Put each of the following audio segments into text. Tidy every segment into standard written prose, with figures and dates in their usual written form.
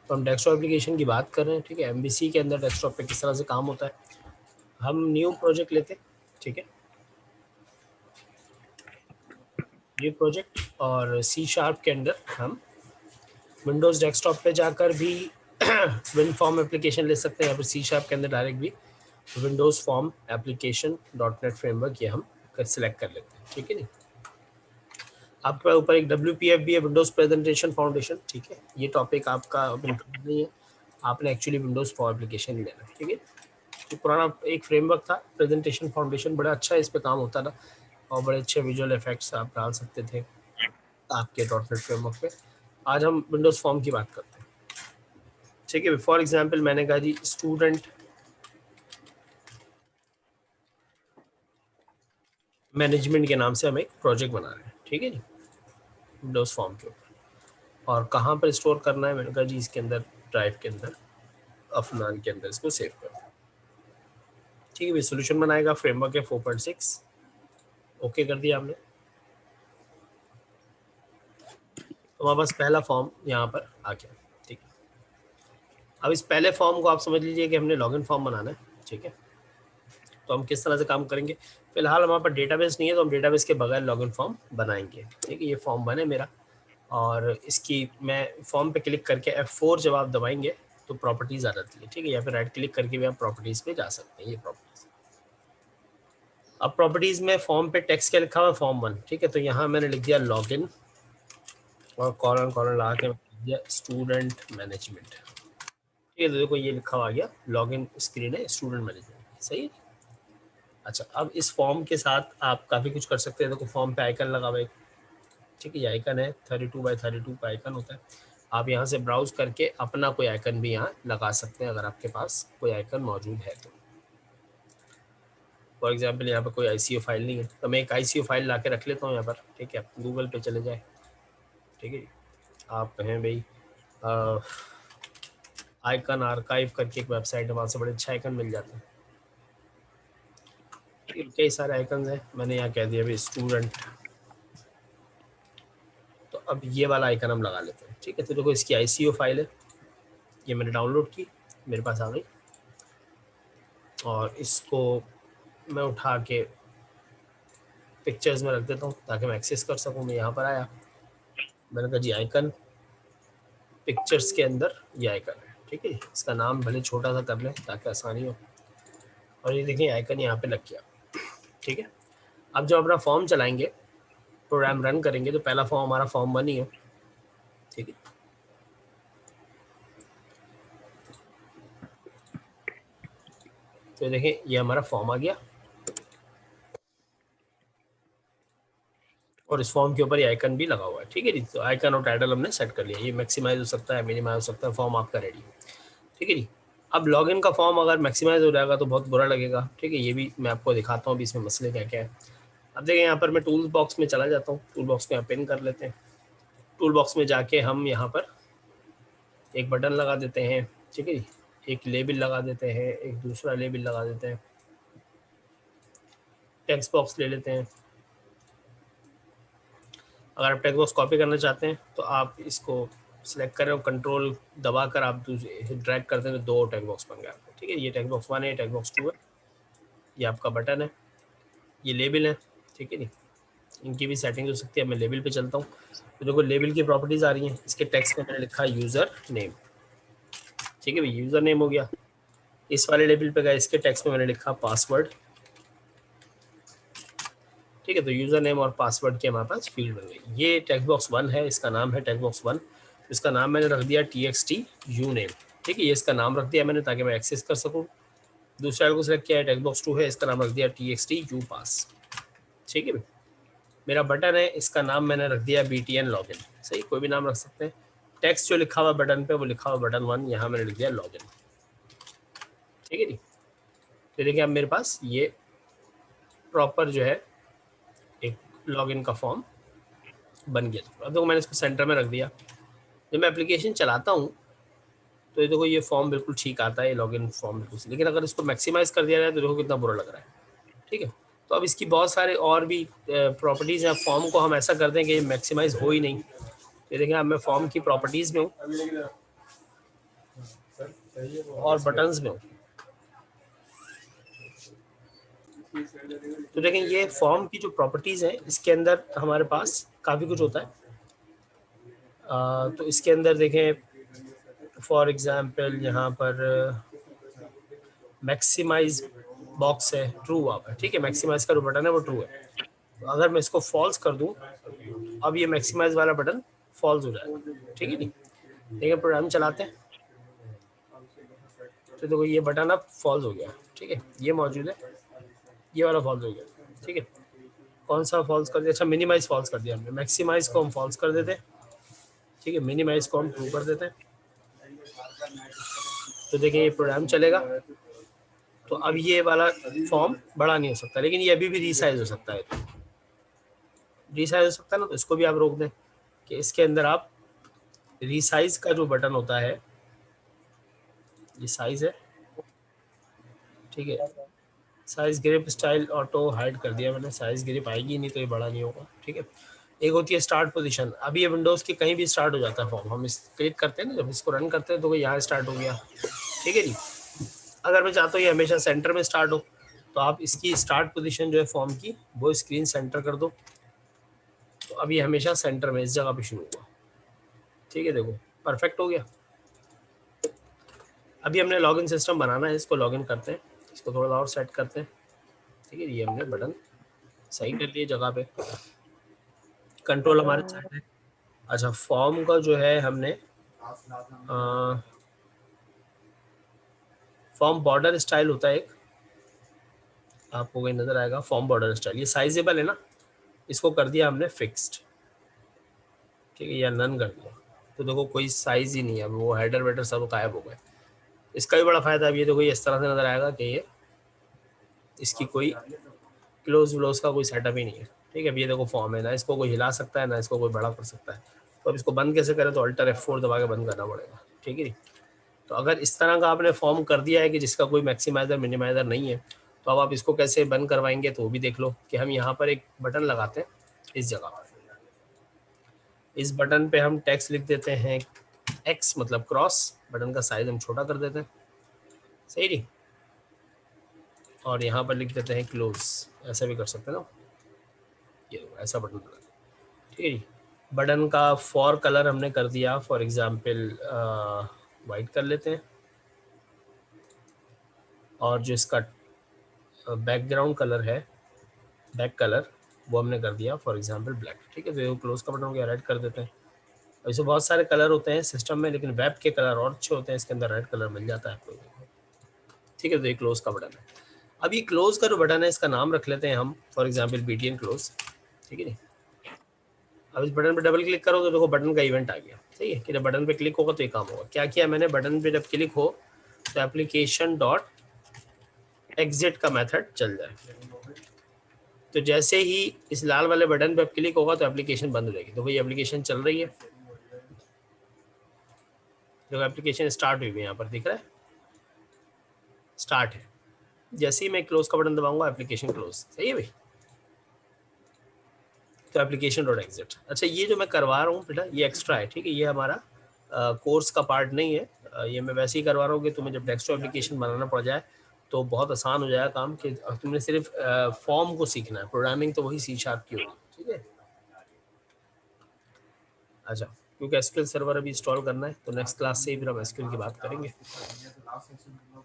तो हम desktop application की बात कर रहे हैं, ठीक है। MVC के अंदर डेस्कटॉप पे किस तरह से काम होता है। हम न्यू प्रोजेक्ट लेते हैं, ठीक है, न्यू प्रोजेक्ट, और C# के अंदर हम विंडोज़ डेस्कटॉप पे जाकर भी WinForm एप्लीकेशन ले सकते हैं, या फिर C# के अंदर डायरेक्ट भी Windows form application .NET framework ये हम सिलेक्ट कर लेते हैं, ठीक है नहीं। आपके पास ऊपर एक WPF भी है, विंडोज़ प्रेजेंटेशन फाउंडेशन, ठीक है। ये टॉपिक आपका अब नहीं है, आपने एक्चुअली विंडोज़ फॉर एप्लीकेशन ही लेना है, ठीक है। तो पुराना एक फ्रेमवर्क था प्रेजेंटेशन फाउंडेशन, बड़ा अच्छा इस पे काम होता था और बड़े अच्छे विजुअल इफेक्ट्स आप डाल सकते थे आपके .NET फ्रेमवर्क पे। आज हम विंडोज़ फॉर्म की बात करते हैं, ठीक है। फॉर एग्जांपल मैंने कहा जी स्टूडेंट मैनेजमेंट के नाम से हम एक प्रोजेक्ट बना रहे हैं, ठीक है जी, विंडोज़ फॉर्म के ऊपर। और कहाँ पर स्टोर करना है, मैंने कहा जी इसके अंदर ड्राइव के अंदर अफनान के अंदर इसको सेव कर, ठीक है भाई। सोल्यूशन बनाएगा फ्रेमवर्क है 4.6, ओके कर दिया हमने। तो हमारे पास पहला फॉर्म यहाँ पर आ गया, ठीक है। अब इस पहले फॉर्म को आप समझ लीजिए कि हमने लॉगिन फॉर्म बनाना है, ठीक है। तो हम किस तरह से काम करेंगे, फिलहाल हमारे पास डेटाबेस नहीं है, तो हम डेटाबेस के बगैर लॉगिन फॉर्म बनाएंगे, ठीक है। ये फॉर्म बने मेरा, और इसकी मैं फॉर्म पे क्लिक करके F4 जब आप दबाएंगे तो प्रॉपर्टीज़ आ जाती है, ठीक है। या फिर राइट क्लिक करके भी आप प्रॉपर्टीज़ पे जा सकते हैं, ये प्रॉपर्टीज़। अब प्रॉपर्टीज़ में फॉर्म पे टेक्स्ट क्या लिखा हुआ है, फॉर्म 1, ठीक है। तो यहाँ मैंने लिख दिया लॉगिन और कॉलन कॉलन लगा के लिख दिया स्टूडेंट मैनेजमेंट, ठीक है। तो देखो ये लिखा हुआ आ गया लॉगिन स्क्रीन है स्टूडेंट मैनेजमेंट, सही है। अच्छा, अब इस फॉर्म के साथ आप काफ़ी कुछ कर सकते हैं। देखो फॉर्म पे आइकन लगा हुआ है, ठीक है। ये आइकन है 32x32 का आइकन होता है। आप यहाँ से ब्राउज करके अपना कोई आइकन भी यहाँ लगा सकते हैं अगर आपके पास कोई आइकन मौजूद है तो। फॉर एग्जांपल यहाँ पर कोई ICO फाइल नहीं है, तो मैं एक ICO फाइल ला के रख लेता हूँ यहाँ पर, ठीक है। गूगल पे चले जाए, ठीक है। आप कहें भाई आइकन आर्काइव करके एक वेबसाइट है, वहाँ से बड़े अच्छे आइकन मिल जाते हैं, कई सारे आइकन हैं। मैंने यहाँ कह दिया भाई स्टूडेंट, तो अब ये वाला आइकन हम लगा लेते हैं, ठीक है। तो देखो इसकी ICO फाइल है, ये मैंने डाउनलोड की, मेरे पास आ गई, और इसको मैं उठा के पिक्चर्स में रख देता हूँ ताकि मैं एक्सेस कर सकूँ। मैं यहाँ पर आया, मैंने कहा जी आइकन, पिक्चर्स के अंदर ये आइकन है, ठीक है। इसका नाम भले छोटा सा कर लें ताकि आसानी हो, और ये देखिए आइकन यहाँ पे लग गया, ठीक है। अब जब अपना फॉर्म चलाएंगे, प्रोग्राम रन करेंगे, तो पहला फॉर्म हमारा फॉर्म 1 ही है, ठीक है। तो देखिए ये हमारा फॉर्म आ गया, और इस फॉर्म के ऊपर ये आइकन भी लगा हुआ है, ठीक है जी। तो आइकन और टाइटल हमने सेट कर लिया, ये मैक्सिमाइज हो सकता है, मिनिमाइज हो सकता है, फॉर्म आपका रेडी है, ठीक है जी। अब लॉगिन का फॉर्म अगर मैक्सिमाइज हो जाएगा तो बहुत बुरा लगेगा, ठीक है। ये भी मैं आपको दिखाता हूँ अभी इसमें मसले क्या क्या है। अब देखिए यहाँ पर मैं टूल बॉक्स में चला जाता हूँ, टूल बॉक्स में पिन कर लेते हैं। टूल बॉक्स में जाके हम यहाँ पर एक बटन लगा देते हैं, ठीक है जी। एक लेबल लगा देते हैं, एक दूसरा लेबल लगा देते हैं, टेक्स्ट बॉक्स ले लेते हैं। अगर आप टेक्स्ट बॉक्स कॉपी करना चाहते हैं तो आप इसको सिलेक्ट करें और कंट्रोल दबा कर आप ड्रैग करते हैं तो 2 टेक्स्ट बॉक्स बन गए आपको, ठीक है। ये टेक्स्ट बॉक्स 1 है, टेक्स्ट बॉक्स 2 है, ये आपका बटन है, ये लेबल है, ठीक है नहीं। इनकी भी सेटिंग हो सकती है। मैं लेबल पे चलता हूँ, तो देखो लेबल की प्रॉपर्टीज़ आ रही हैं। इसके टेक्स्ट में मैंने लिखा यूज़र नेम, ठीक है भाई, यूज़र नेम हो गया। इस वाले लेबल पे गए, इसके टेक्स्ट में मैंने लिखा पासवर्ड, ठीक है। तो यूज़र नेम और पासवर्ड की हमारे पास फील्ड बन गई। ये टेक्स्ट बॉक्स 1 है, इसका नाम है टेक्स्ट बॉक्स 1, इसका नाम मैंने रख दिया TXT यू नेम, ठीक है। ये इसका नाम रख दिया मैंने ताकि मैं एक्सेस कर सकूँ। दूसरा को सिलेक्ट किया है, टेक्स्ट बॉक्स 2 है, इसका नाम रख दिया TXT यू पास, ठीक है भाई। मेरा बटन है, इसका नाम मैंने रख दिया BTN लॉगिन, सही, कोई भी नाम रख सकते हैं। टेक्स्ट जो लिखा हुआ बटन पे वो लिखा हुआ बटन 1, यहाँ मैंने लिख दिया लॉगिन, ठीक है जी। तो देखिए अब मेरे पास ये प्रॉपर जो है एक लॉगिन का फॉर्म बन गया। अब देखो मैंने इसको सेंटर में रख दिया। जब मैं एप्लीकेशन चलाता हूँ तो ये देखो ये फॉर्म बिल्कुल ठीक आता है, लॉगिन फॉर्म बिल्कुल, लेकिन अगर इसको मैक्सिमाइज कर दिया जाए तो देखो कितना बुरा लग रहा है, ठीक है। तो अब इसकी बहुत सारे और भी प्रॉपर्टीज़ हैं। फॉर्म को हम ऐसा कर दें कि ये मैक्सिमाइज हो ही नहीं। ये देखिए अब मैं फॉर्म की प्रॉपर्टीज़ में हूँ, और बटन्स में हो। तो देखें ये फॉर्म की जो प्रॉपर्टीज है इसके अंदर हमारे पास काफ़ी कुछ होता है। तो इसके अंदर देखें फॉर एग्जांपल यहाँ पर मैक्सिमाइज बॉक्स है, ट्रू वहाँ पर, ठीक है। मैक्सिमाइज का जो बटन है वो ट्रू है। तो अगर मैं इसको फॉल्स कर दूं, अब ये मैक्सिमाइज वाला बटन फॉल्स हो जाएगा, ठीक है। नहीं देखिए प्रोग्राम चलाते हैं तो देखो ये बटन अब फॉल्स हो गया, ठीक है। ये मौजूद है, ये वाला फॉल्स हो गया, ठीक है। कौन सा फॉल्स कर दिया? अच्छा मिनिमाइज फॉल्स कर दिया हमने। मैक्सिमाइज को हम फॉल्स कर देते हैं, ठीक है। मिनिमाइज को हम ट्रू कर देते हैं। तो देखिए ये प्रोग्राम चलेगा। तो अब ये वाला फॉर्म बड़ा नहीं हो सकता, लेकिन ये अभी भी रीसाइज हो सकता है। रीसाइज हो सकता है ना, तो इसको भी आप रोक दें कि इसके अंदर आप रीसाइज का जो बटन होता है, ये साइज है, ठीक है। Size grip style auto hide कर दिया मैंने, साइज ग्रिप आएगी नहीं तो ये बड़ा नहीं होगा, ठीक है। एक होती है स्टार्ट पोजीशन। अभी ये विंडोज़ की कहीं भी स्टार्ट हो जाता है फॉर्म, हम इस क्लिक करते हैं ना, जब इसको रन करते हैं तो यहाँ स्टार्ट हो गया, ठीक है जी। अगर मैं चाहता हूँ ये हमेशा सेंटर में स्टार्ट हो, तो आप इसकी स्टार्ट पोजीशन जो है फॉर्म की वो स्क्रीन सेंटर कर दो, तो अभी हमेशा सेंटर में इस जगह पे शुरू होगा, ठीक है। देखो परफेक्ट हो गया। अभी हमने लॉगिन सिस्टम बनाना है, इसको लॉगिन करते हैं, इसको थोड़ा और सेट करते हैं, ठीक है। ये हमने बटन सही कर लिए जगह पे, कंट्रोल हमारे साइड है। अच्छा फॉर्म का जो है हमने फॉर्म बॉर्डर स्टाइल होता है एक, आपको कहीं नजर आएगा फॉर्म बॉर्डर स्टाइल। ये साइजेबल है ना, इसको कर दिया हमने फिक्स्ड, ठीक है, या नन कर दिया। तो देखो कोई साइज ही नहीं है, अब वो हेडर वेडर सब गायब हो गए। इसका भी बड़ा फायदा अब ये देखो, ये इस तरह से नजर आएगा कि ये इसकी कोई क्लोज व्लोज का कोई सेटअप ही नहीं है, ठीक है। अब ये देखो फॉर्म है ना, इसको कोई हिला सकता है ना इसको कोई बड़ा कर सकता है। तो अब इसको बंद कैसे करें? तो अल्टर F4 दबा के बंद करना पड़ेगा, ठीक है। तो अगर इस तरह का आपने फॉर्म कर दिया है कि जिसका कोई मैक्सिमाइजर मिनिमाइजर नहीं है, तो अब आप इसको कैसे बंद करवाएंगे तो वो भी देख लो कि हम यहाँ पर एक बटन लगाते हैं इस जगह पर। इस बटन पे हम टेक्स्ट लिख देते हैं X मतलब क्रॉस, बटन का साइज हम छोटा कर देते हैं, सही नहीं। और यहाँ पर लिख देते हैं क्लोज, ऐसा भी कर सकते हैं ना, ये ऐसा बटन बना, ठीक है जी। बटन का फॉर कलर हमने कर दिया, फॉर एग्जांपल वाइट कर लेते हैं। और जो इसका बैकग्राउंड कलर है, बैक कलर, वो हमने कर दिया फॉर एग्जांपल ब्लैक, ठीक है। तो ये क्लोज का बटन हो गया, रेड कर देते हैं। ऐसे बहुत सारे कलर होते हैं सिस्टम में, लेकिन वेब के कलर और अच्छे होते हैं, इसके अंदर रेड कलर मिल जाता है आप लोगों को, ठीक है। तो ये क्लोज का बटन है। अब ये क्लोज का जो बटन है इसका नाम रख लेते हैं हम, फॉर एग्जाम्पल BTN क्लोज, ठीक है। अब इस बटन पे डबल क्लिक करो तो देखो बटन का इवेंट आ गया, सही है कि जब बटन पे क्लिक होगा तो ये काम होगा। क्या किया मैंने, बटन पे जब क्लिक हो तो एप्लीकेशन डॉट एग्जिट का मेथड चल जाए। तो जैसे ही इस लाल वाले बटन पे क्लिक होगा तो एप्लीकेशन बंद हो जाएगी। तो भाई एप्लीकेशन चल रही है, जो एप्लीकेशन स्टार्ट हुई है यहाँ पर दिख रहा है, स्टार्ट है। जैसे ही मैं क्लोज का बटन दबाऊंगा एप्लीकेशन क्लोज, सही है भाई। तो एप्लीकेशन डॉट एग्जिट। अच्छा ये जो मैं करवा रहा हूँ बेटा ये एक्स्ट्रा है, ठीक है। ये हमारा कोर्स का पार्ट नहीं है, ये मैं वैसे ही करवा रहा हूँ कि तुम्हें जब डेस्कटॉप एप्लीकेशन बनाना पड़ जाए तो बहुत आसान हो जाएगा काम, कि तुमने सिर्फ फॉर्म को सीखना है, प्रोग्रामिंग तो वही C# की होगी, ठीक है। अच्छा क्योंकि SQL सर्वर अभी इंस्टॉल करना है तो नेक्स्ट क्लास से ही फिर हम SQL की बात करेंगे।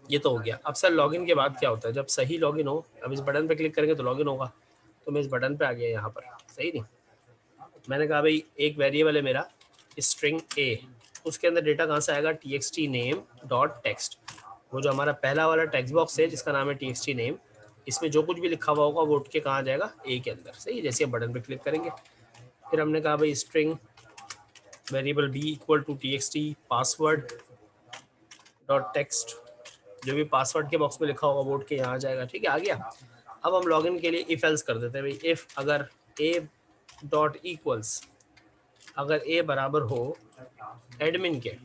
ये तो हो गया। अब सर लॉगिन के बाद क्या होता है? जब सही लॉगिन हो, अब इस बटन पे क्लिक करेंगे तो लॉगिन होगा। तो मैं इस बटन पे आ गया यहाँ पर, सही नहीं। मैंने कहा भाई एक वेरिएबल है मेरा स्ट्रिंग A, उसके अंदर डेटा कहाँ से आएगा? txt name dot text. वो जो हमारा पहला वाला टेक्स्ट बॉक्स है जिसका नाम है txt name, इसमें जो कुछ भी लिखा हुआ होगा वो उठ के कहाँ आ जाएगा? A के अंदर, सही। जैसे हम बटन पे क्लिक करेंगे फिर हमने कहा भाई string variable B equal to txt password dot text, जो भी पासवर्ड के बॉक्स में लिखा होगा वो उठ के यहाँ आ जाएगा, ठीक है। आ गया। अब हम लॉगिन के लिए इफ एल्स कर देते हैं भाई। इफ अगर A डॉट इक्वल्स, अगर A बराबर हो एडमिन के,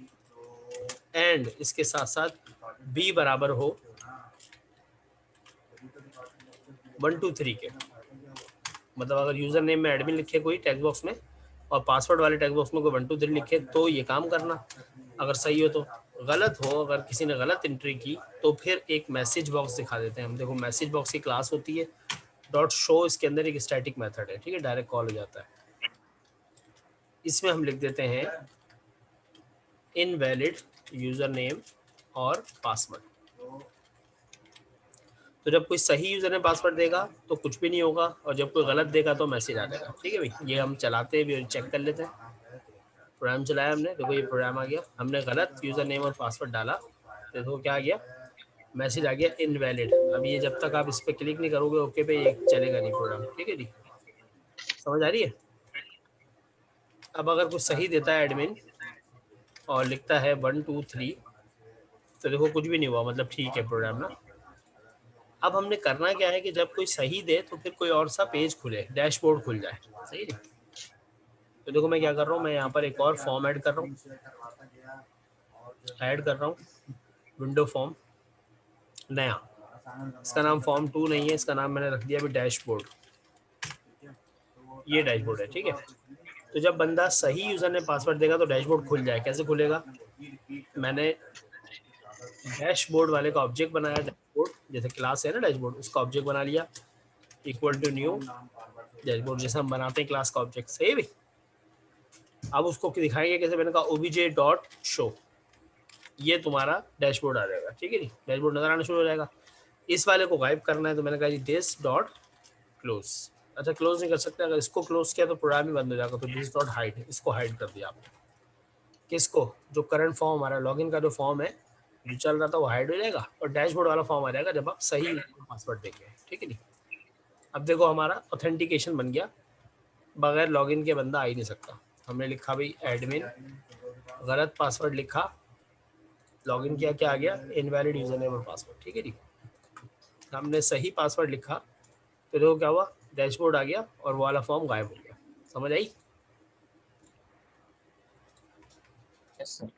एंड इसके साथ साथ B बराबर हो 1 2 3 के, मतलब अगर यूजर नेम में एडमिन लिखे कोई टेक्स्ट बॉक्स में और पासवर्ड वाले टेक्स्ट बॉक्स में कोई 1 2 3 लिखे तो ये काम करना। अगर सही हो तो गलत हो, अगर किसी ने गलत एंट्री की तो फिर एक मैसेज बॉक्स दिखा देते हैं हम। देखो मैसेज बॉक्स की क्लास होती है डॉट शो, इसके अंदर एक स्टैटिक मेथड है, ठीक है, डायरेक्ट कॉल हो जाता है। इसमें हम लिख देते हैं इनवैलिड यूजर नेम और पासवर्ड। तो जब कोई सही यूजर नेम पासवर्ड देगा तो कुछ भी नहीं होगा, और जब कोई गलत देगा तो मैसेज आ जाएगा। ठीक है भाई, ये हम चलाते हैं भी, चेक कर लेते हैं। प्रोग्राम चलाया हमने, देखो ये प्रोग्राम आ गया, हमने गलत यूजर नेम और पासवर्ड डाला तो देखो क्या आ गया, मैसेज आ गया इनवैलिड। अब ये जब तक आप इस पर क्लिक नहीं करोगे ओके पे, ये चलेगा नहीं प्रोग्राम। ठीक है जी, समझ आ रही है। अब अगर कुछ सही देता है एडमिन और लिखता है 1 2 3, तो देखो कुछ भी नहीं हुआ, मतलब ठीक है प्रोग्राम ना। अब हमने करना क्या है कि जब कोई सही दे तो फिर कोई और सा पेज खुले, डैशबोर्ड खुल जाए। सही है। तो देखो मैं क्या कर रहा हूँ, मैं यहाँ पर एक और फॉर्म ऐड कर रहा हूँ, विंडो फॉर्म नया। इसका नाम फॉर्म 2 नहीं है, इसका नाम मैंने रख दिया अभी डैशबोर्ड। ये डैशबोर्ड है, ठीक है। तो जब बंदा सही यूजर ने पासवर्ड देगा तो डैशबोर्ड खुल जाए। कैसे खुलेगा, मैंने डैशबोर्ड वाले का ऑब्जेक्ट बनाया, डैशबोर्ड जैसे क्लास है ना डैशबोर्ड, उसका ऑब्जेक्ट बना लिया, इक्वल टू न्यू डैशबोर्ड, जैसे हम बनाते हैं क्लास का ऑब्जेक्ट। सही है। अब उसको दिखाएंगे कैसे, मैंने कहा ओबीजे डॉट शो, ये तुम्हारा डैशबोर्ड आ जाएगा। ठीक है जी, डैशबोर्ड नजर आना शुरू हो जाएगा। इस वाले को गायब करना है तो मैंने कहा जी दिस डॉट क्लोज। अच्छा क्लोज नहीं कर सकते, अगर इसको क्लोज किया तो प्रोग्राम ही बंद हो जाएगा, तो दिस डॉट हाइड, इसको हाइड कर दिया आपने। किसको, जो करंट फॉर्म हमारा लॉगिन का जो फॉर्म है जो चल रहा था वो हाइड हो जाएगा, और डैशबोर्ड वाला फॉर्म आ जाएगा जब आप सही पासवर्ड देंगे। ठीक है जी। अब देखो हमारा ऑथेंटिकेशन बन गया, बगैर लॉगिन के बंदा आ ही नहीं सकता। हमने लिखा भाई एडमिन, गलत पासवर्ड लिखा, लॉगिन किया, क्या आ गया, इनवैलिड यूजर नेम और पासवर्ड। ठीक है जी। हमने सही पासवर्ड लिखा तो देखो क्या हुआ, डैशबोर्ड आ गया और वो वाला फॉर्म गायब हो गया। समझ आई। Yes sir.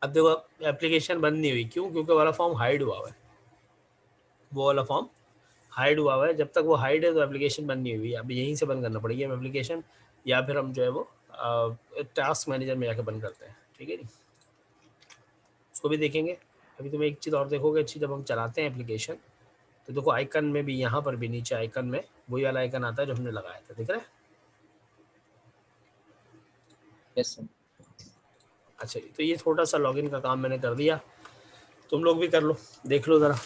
अब देखो एप्लीकेशन बंद नहीं हुई, क्यों, क्योंकि वाला फॉर्म हाइड हुआ हुआ है, वो वाला फॉर्म हाइड हुआ हुआ है। जब तक वो हाइड है तो एप्लीकेशन बंद नहीं हुई। अब यहीं से बंद करना पड़ेगी हम एप्लीकेशन, या फिर हम जो है वो टास्क मैनेजर में जाकर बंद करते हैं। ठीक है जी, उसको भी देखेंगे। अभी तुम्हें एक चीज़ और देखोगे अच्छी, जब हम चलाते हैं एप्लीकेशन तो देखो आइकन में भी, यहाँ पर भी नीचे आइकन में वही वाला आइकन आता है जो हमने लगाया था, दिख रहा है। Yes sir. अच्छा जी, तो ये छोटा सा लॉगिन का काम मैंने कर दिया, तुम लोग भी कर लो, देख लो ज़रा।